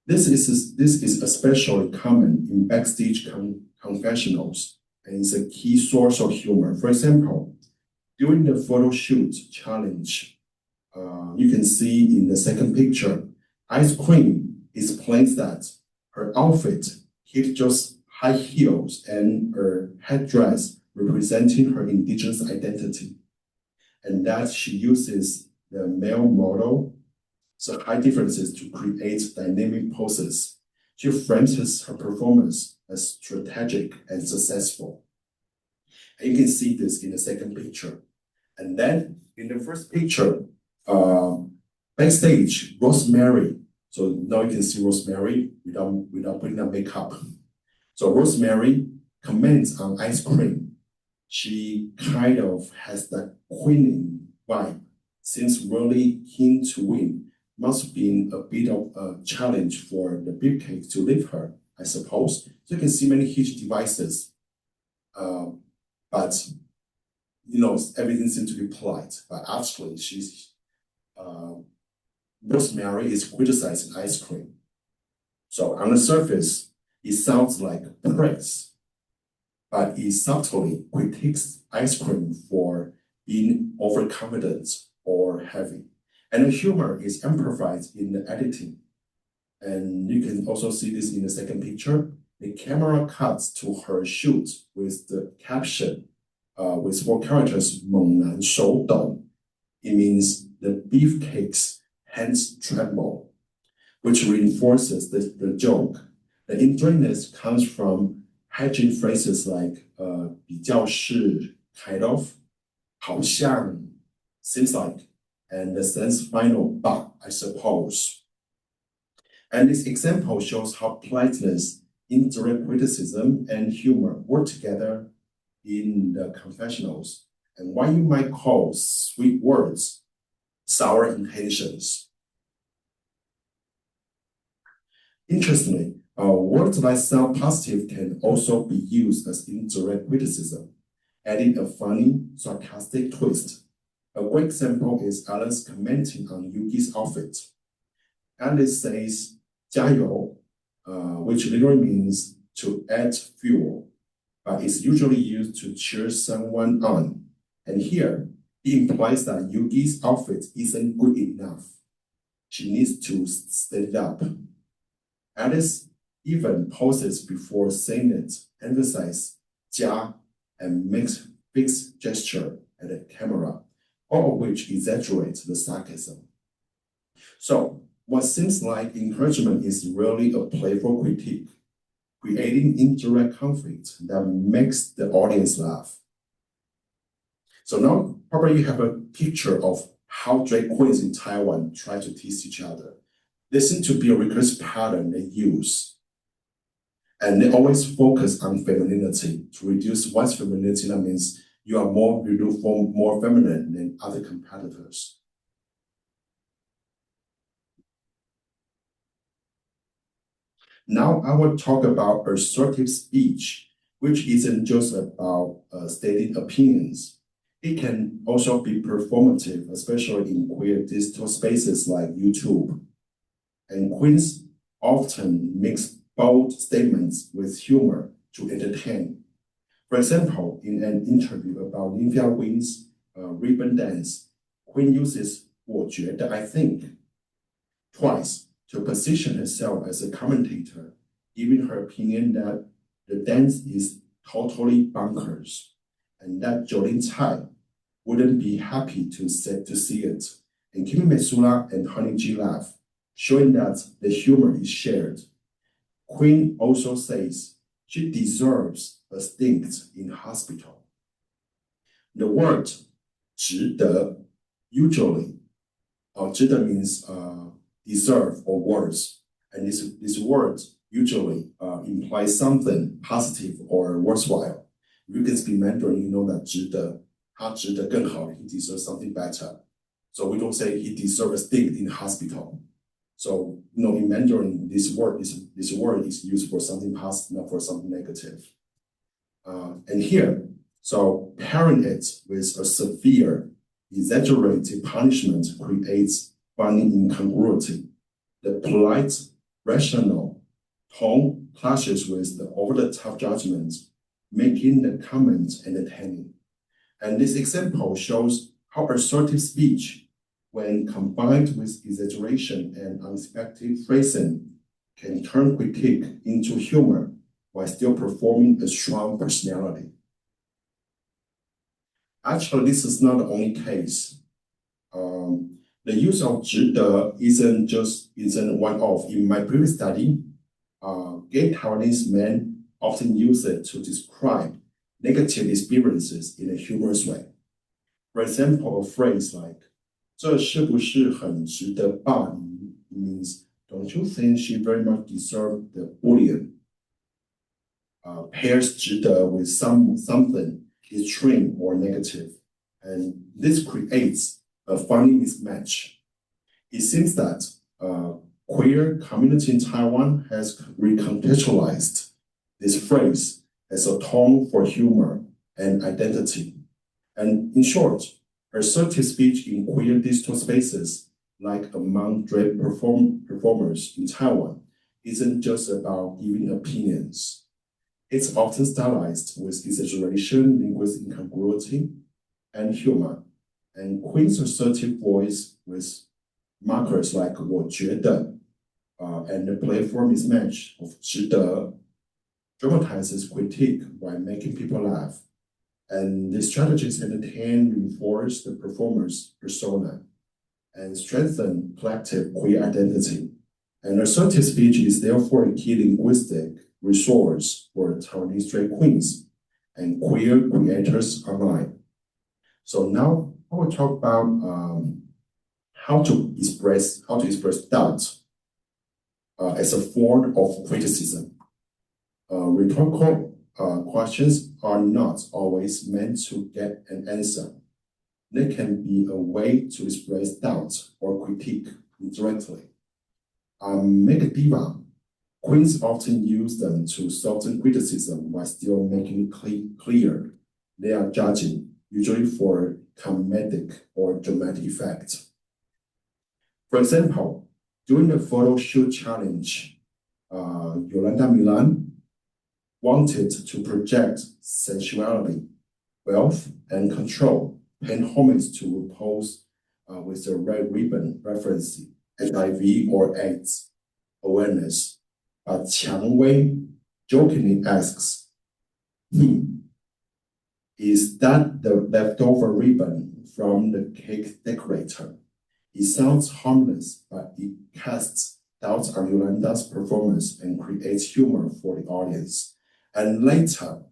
Speaker 2: This is especially common in backstage confessionals, and is a key source of humor. For example, during the photo shoot challenge, you can see in the second picture, Ice Cream explains that her outfit hid just high heels and her headdress representing her indigenous identity, and that she uses the male model, so high differences, to create dynamic poses. She frames her performance as strategic and successful. And you can see this in the second picture. And then in the first picture, backstage, Rosemary. So now you can see Rosemary without putting on makeup. So Rosemary comments on Ice Cream. She kind of has that queening vibe, seems really keen to win. Must have been a bit of a challenge for the beefcake to leave her, I suppose. So you can see many huge devices. But everything seems to be polite. But actually, Rosemary is criticizing Ice Cream. So on the surface, it sounds like praise, but it subtly critiques Ice Cream for being overconfident or heavy. And the humor is amplified in the editing. And you can also see this in the second picture. The camera cuts to her shoot with the caption, with 4 characters, 猛男手抖. It means the beefcake's hands tremble, which reinforces the joke. The enjoyness comes from hedging phrases like 比较是, kind of, 好像, seems like, and the sense final, but, I suppose. And this example shows how politeness, indirect criticism, and humor work together in the confessionals, and what you might call sweet words, sour intentions. Interestingly, words that sound positive can also be used as indirect criticism, adding a funny, sarcastic twist. A great example is Alice commenting on Yuki's outfit. Alice says, 加油, which literally means to add fuel, but is usually used to cheer someone on. And here, it implies that Yuki's outfit isn't good enough. She needs to step it up. Alice even pauses before saying it, emphasizes 加, and makes fixed gesture at the camera, all of which exaggerates the sarcasm. So, what seems like encouragement is really a playful critique, creating indirect conflict that makes the audience laugh. So now, probably you have a picture of how drag queens in Taiwan try to tease each other. There seems to be a recursive pattern they use. And they always focus on femininity. To reduce one's femininity, that means you do form more feminine than other competitors. Now I will talk about assertive speech, which isn't just about stating opinions. It can also be performative, especially in queer digital spaces like YouTube. And queens often mix bold statements with humor to entertain. For example, in an interview about Nymphia Wing's ribbon dance, Queen uses 我觉得, I think, twice to position herself as a commentator, giving her opinion that the dance is totally bonkers, and that Jolin Tsai wouldn't be happy to see it. And Kimi Mesula and Honey G laugh, showing that the humor is shared. Queen also says she deserves a stint in hospital. The word 值得 usually, 值得 means deserve or words, and this word usually implies something positive or worthwhile. If you can speak Mandarin, you know that 值得, 他值得更好, he deserves something better. So we don't say he deserves a stint in hospital. So, in Mandarin, this word is used for something positive, not for something negative. And here, so pairing it with a severe, exaggerated punishment creates funny incongruity. The polite, rational tone clashes with the over-the-top judgment, making the comment entertaining. And this example shows how assertive speech, when combined with exaggeration and unexpected phrasing, can turn critique into humor while still performing a strong personality. Actually, this is not the only case. The use of 值得 isn't one-off. In my previous study, gay Taiwanese men often use it to describe negative experiences in a humorous way. For example, a phrase like 这是不是很值得霸凌 means, don't you think she very much deserved the bullying? Pairs 值得 with something extreme or negative, and this creates a funny mismatch. It seems that queer community in Taiwan has recontextualized this phrase as a tone for humor and identity. And in short, assertive speech in queer digital spaces, like among drag performers in Taiwan, isn't just about giving opinions. It's often stylized with exaggeration, linguistic incongruity, and humor. And Queen's assertive voice with markers like 我觉得 and the playful mismatch of 值得 dramatizes critique by making people laugh. And these strategies entertain, reinforce the performer's persona and strengthen collective queer identity. And assertive speech is therefore a key linguistic resource for Taiwanese drag queens and queer creators online. So now I will talk about how to express doubt as a form of criticism. Rhetorical questions are not always meant to get an answer. They can be a way to express doubt or critique indirectly. Make a diva. Queens often use them to soften criticism while still making it clear they are judging, usually for comedic or dramatic effect. For example, during the photo shoot challenge, Yolanda Milan wanted to project sensuality, wealth, and control, paying homage to RuPaul's with a red ribbon referencing HIV or AIDS awareness. But Qiang Wei jokingly asks, is that the leftover ribbon from the cake decorator? It sounds harmless, but it casts doubts on Yolanda's performance and creates humor for the audience. And later,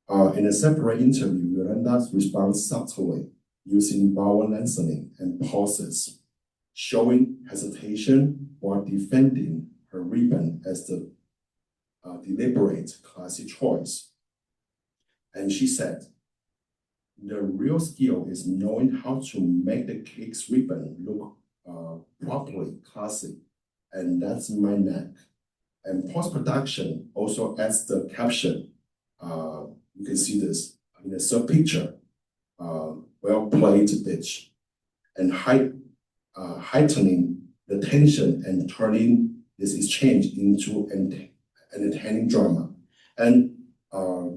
Speaker 2: in a separate interview, Yolanda responds subtly using vowel lengthening and pauses, showing hesitation while defending her ribbon as the deliberate, classy choice. And she said, the real skill is knowing how to make the cake's ribbon look properly classy, and that's my knack. And post-production also adds the caption. You can see this in the third picture. Well played, bitch. And heightening the tension and turning this exchange into an entertaining drama. And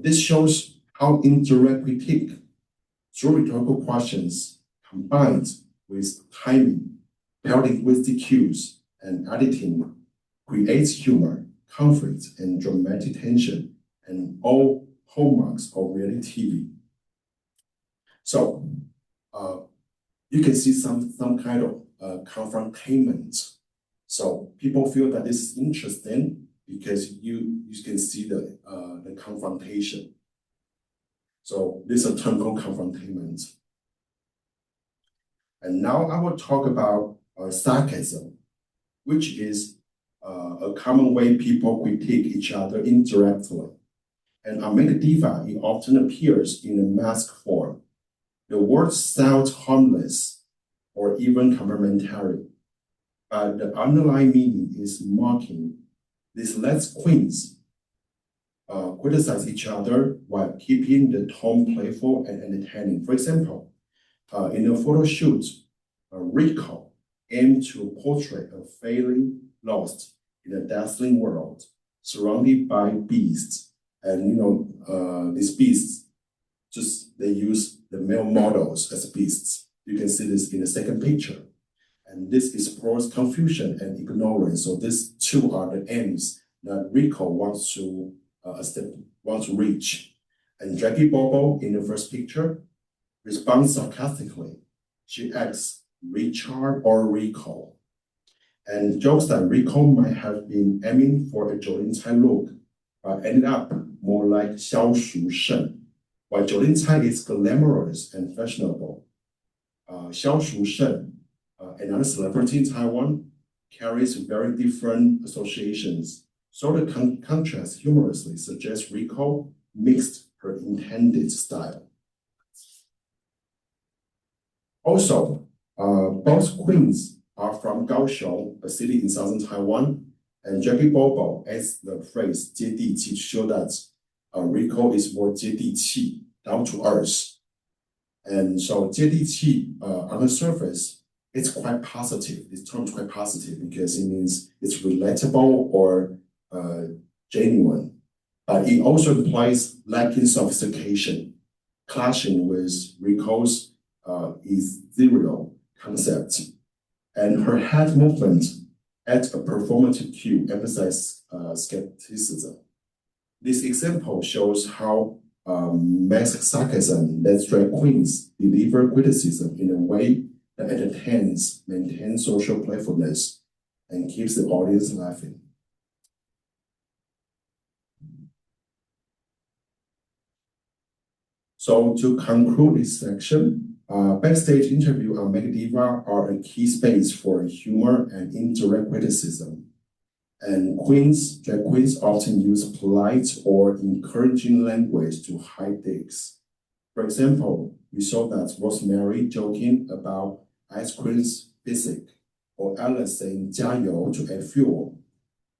Speaker 2: this shows how indirect critique through rhetorical questions combined with timing, linguistic cues, and editing creates humor, conflict, and dramatic tension, and all hallmarks of reality TV. So you can see some kind of confrontation. So people feel that this is interesting because you can see the confrontation. So this is a term called confrontation. And now I will talk about sarcasm, which is a common way people critique each other indirectly. And among Diva, it often appears in a mask form. The words sound harmless or even complimentary. But the underlying meaning is mocking. These less queens criticize each other while keeping the tone playful and entertaining. For example, in a photo shoot, Rico aimed to portray a failing lost in a dazzling world, surrounded by beasts. And these beasts, they use the male models as beasts. You can see this in the second picture. And this explores confusion and ignorance. So these two are the aims that Rico wants to reach. And Jackie Bobo in the first picture responds sarcastically. She asks Richard or Rico, and jokes that Rico might have been aiming for a Jolin Cai look, but ended up more like Xiao Shu Shen. While Jolin Cai is glamorous and fashionable, Xiao Shu Shen, another celebrity in Taiwan, carries very different associations. So the contrast humorously suggests Rico mixed her intended style. Also, both queens are from Kaohsiung, a city in southern Taiwan, and Jackie Bobo adds the phrase 接地气 to show that Rico is more 接地气, down to earth. And so 接地气, on the surface, it's quite positive. This term is quite positive because it means it's relatable or genuine. But it also implies lacking sophistication, clashing with Rico's ethereal concept. And her head movement adds a performative cue, emphasizes skepticism. This example shows how masked sarcasm lets drag queens deliver criticism in a way that entertains, maintains social playfulness, and keeps the audience laughing. So to conclude this section, backstage interview on Diva are a key space for humor and indirect criticism. And drag queens often use polite or encouraging language to hide digs. For example, we saw that Rosemary joking about ice cream's physique, or Alice saying 加油 to add fuel,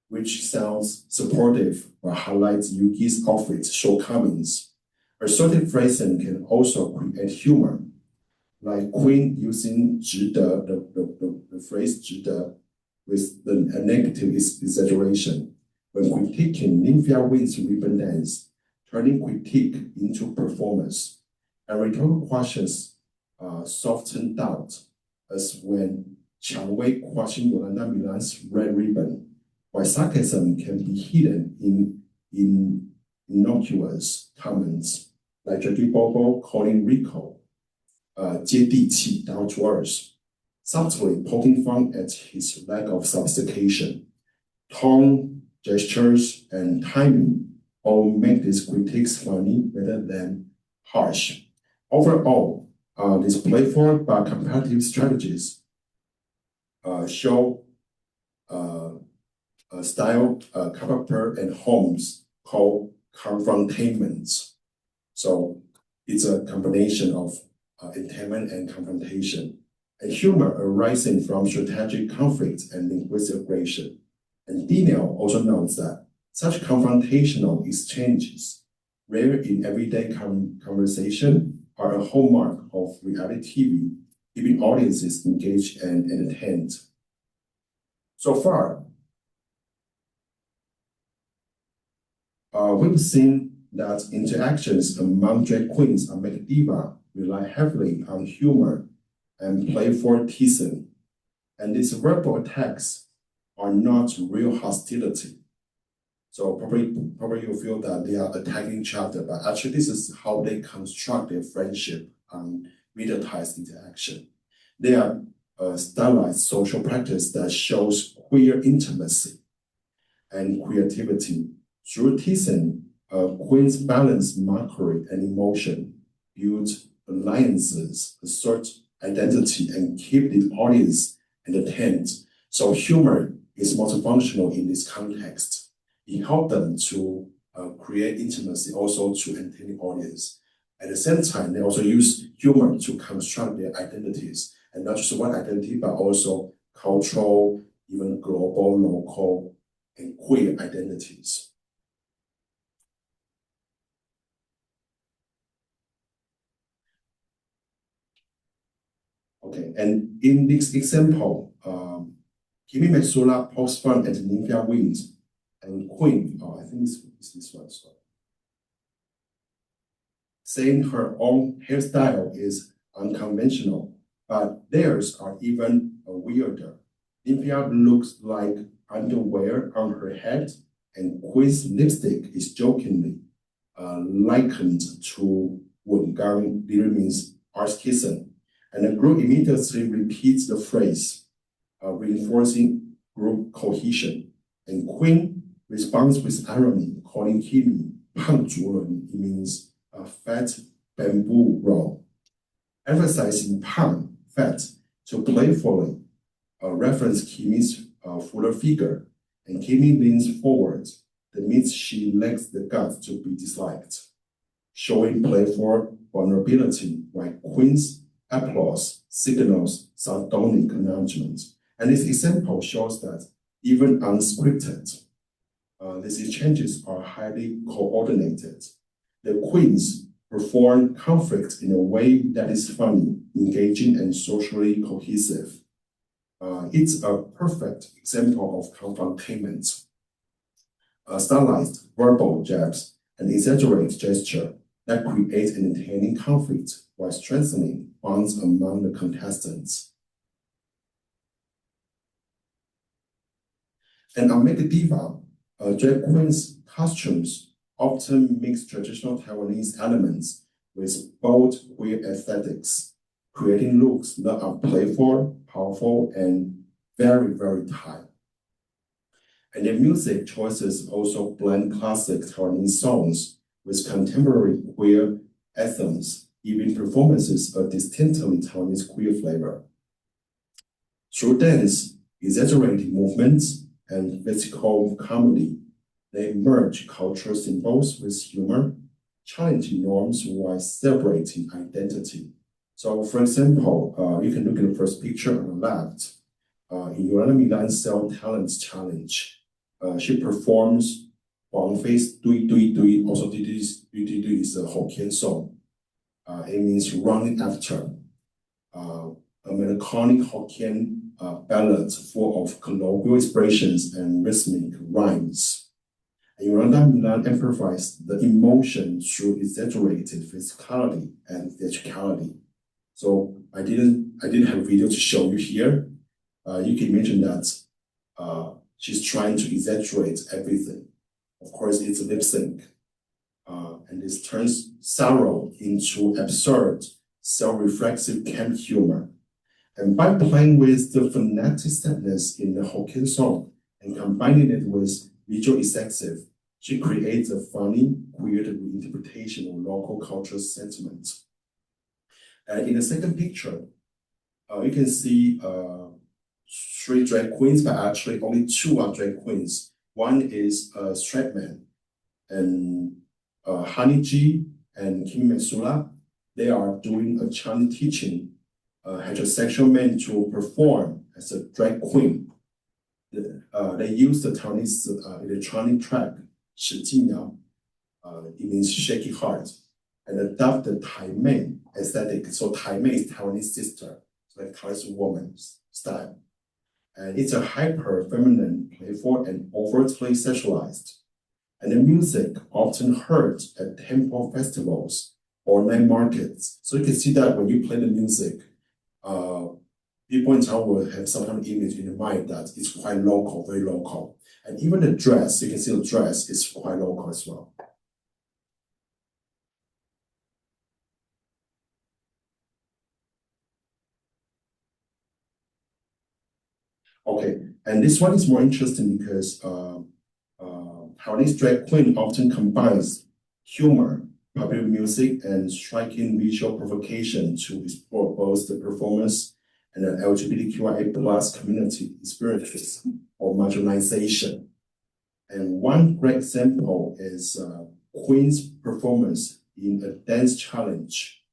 Speaker 2: which sounds supportive but highlights Yuki's outfit's shortcomings. Assertive phrasing can also create humor, like Queen using 值得, the phrase 值得, with a negative exaggeration. When critiquing, Nymphia wins ribbon dance, turning critique into performance. And rhetorical questions soften doubt, as when Qiang Wei questioned Yolanda Milan's red ribbon, while sarcasm can be hidden in innocuous comments, like Jackie Bobo calling Rico 接地气, down to earth, subtly poking fun at his lack of sophistication. Tone, gestures, and timing all make these critiques funny rather than harsh. Overall, these playful but competitive strategies show a style Kapper and Holmes call confrontainments. So it's a combination of entailment and confrontation, and humor arising from strategic conflict and linguistic aggression. And Daniel also notes that such confrontational exchanges, rare in everyday conversation, are a hallmark of reality TV, keeping audiences engaged and entertained. So far, we've seen that interactions among drag queens on Diva rely heavily on humor and playful teasing. And these verbal attacks are not real hostility. So probably you feel that they are attacking each other, but actually this is how they construct their friendship on mediatized interaction. They are a stylized social practice that shows queer intimacy and creativity. Through teasing, queens balance mockery and emotion, build alliances, assert identity, and keep the audience entertained. So humor is multifunctional in this context. It helps them to create intimacy, also to entertain the audience. At the same time, they also use humor to construct their identities, and not just one identity, but also cultural, even global, local, and queer identities. Okay, and in this example, Kimi Metsula pokes fun at Nymphia Wind and Queen, I think this is this one, sorry, saying her own hairstyle is unconventional, but theirs are even weirder. Nymphia looks like underwear on her head, and Queen's lipstick is jokingly likened to Wengang, literally means arse kissing. And the group immediately repeats the phrase, reinforcing group cohesion. And Queen responds with irony, calling Kimi Pang Zhuren, it means a fat bamboo roll, emphasizing Pang, fat, to playfully reference Kimi's fuller figure. And Kimi leans forward. That means she lacks the guts to be disliked, showing playful vulnerability, while Queen's applause signals sardonic acknowledgement. And this example shows that even unscripted, these exchanges are highly coordinated. The queens perform conflict in a way that is funny, engaging, and socially cohesive. It's a perfect example of confrontainment. Stylized verbal jabs and exaggerated gesture that create an entertaining conflict while strengthening bonds among the contestants. And unlike Diva, drag queens' costumes often mix traditional Taiwanese elements with bold queer aesthetics, creating looks that are playful, powerful, and very, very Thai. And their music choices also blend classic Taiwanese songs with contemporary queer anthems, giving performances a distinctly Taiwanese queer flavor. Through dance, exaggerating movements, and physical comedy, they merge cultural symbols with humor, challenging norms while celebrating identity. So, for example, you can look at the first picture on the left. In Yolanda Milan's Cell Talents Challenge, she performs Huang Fei's Dui Dui Dui, also Dui Dui Dui is a Hokkien song. It means running after. A melancholic Hokkien ballad full of colloquial expressions and rhythmic rhymes. And Yolanda Milan amplifies the emotion through exaggerated physicality and theatricality. So I didn't have a video to show you here. You can imagine that she's trying to exaggerate everything. Of course, it's a lip sync. And this turns sorrow into absurd, self-reflexive camp humor. And by playing with the phonetic sadness in the Hokkien song and combining it with visual excessive, she creates a funny, weird reinterpretation of local cultural sentiment. And in the second picture, you can see 3 drag queens, but actually only 2 are drag queens. One is a straight man, and Hani Ji and Kim Metsula, they are doing a Chinese teaching heterosexual men to perform as a drag queen. They use the Taiwanese electronic track, 使劲摇, it means shaky heart, and adopt the Tai-mei aesthetic. So Tai-mei is Taiwanese sister, so like Taiwanese woman's style. And it's a hyper feminine, playful, and overtly sexualized. And the music often heard at temple festivals or night markets. So you can see that when you play the music, people in town will have some kind of image in their mind that it's quite local, very local. And even the dress, you can see the dress is quite local as well. Okay, and this one is more interesting because Taiwanese drag queen often combines humor, popular music, and striking visual provocation to explore both the performance and the LGBTQIA plus community experiences of marginalization. And one great example is Queen's performance in a dance challenge,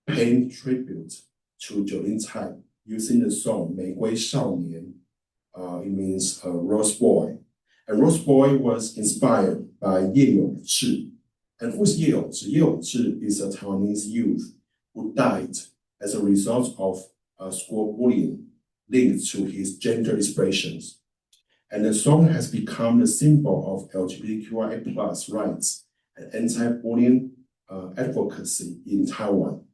Speaker 2: paying tribute to Jolin Tsai, using the song 玫瑰少年. It means Rose Boy. And Rose Boy was inspired by Ye Yongzhi. And who's Ye Yongzhi? Ye Yongzhi is a Taiwanese youth who died as a result of school bullying linked to his gender expressions. And the song has become the symbol of LGBTQIA+ rights and anti-bullying advocacy in Taiwan.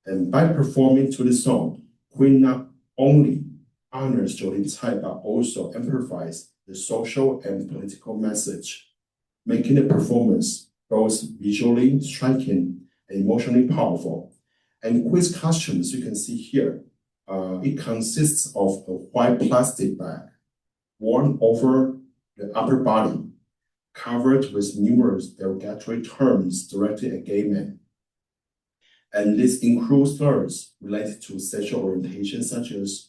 Speaker 2: And by performing to the song, Queen not only honors Jolin Tsai, but also amplifies the social and political message, making the performance both visually striking and emotionally powerful. And quiz costumes you can see here, it consists of a white plastic bag worn over the upper body, covered with numerous derogatory terms directed at gay men. And this includes slurs related to sexual orientation, such as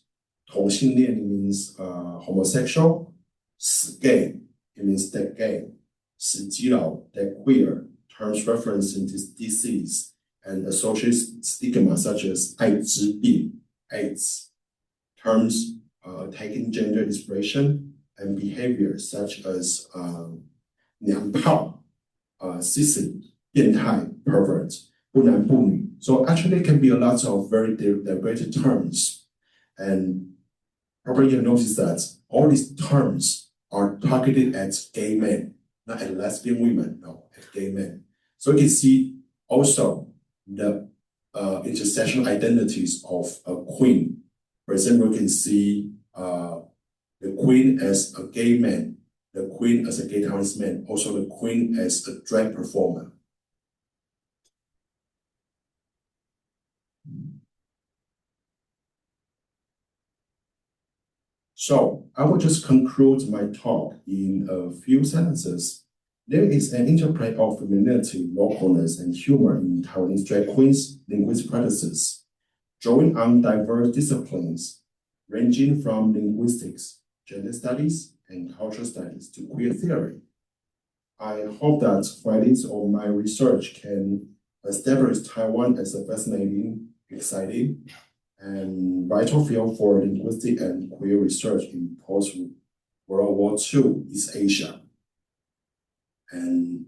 Speaker 2: 同性恋 means homosexual, 死 gay, it means dead gay, 死基佬 dead queer, terms referencing this disease and associated stigma such as 艾滋病 AIDS, terms taking gender expression and behavior such as 娘炮 sissy, 变态 pervert, 不男不女. So actually it can be a lot of very derogatory terms. And probably you notice that all these terms are targeted at gay men, not at lesbian women, no, at gay men. So you can see also the intersectional identities of a queen. For example, you can see the queen as a gay man, the queen as a gay Taiwanese man, also the queen as a drag performer. So I will just conclude my talk in a few sentences. There is an interplay of femininity, localness, and humor in Taiwanese drag queens' linguistic practices, drawing on diverse disciplines, ranging from linguistics, gender studies, and cultural studies to queer theory. I hope that findings of my research can establish Taiwan as a fascinating, exciting, and vital field for linguistic and queer research in post-World War II East Asia. And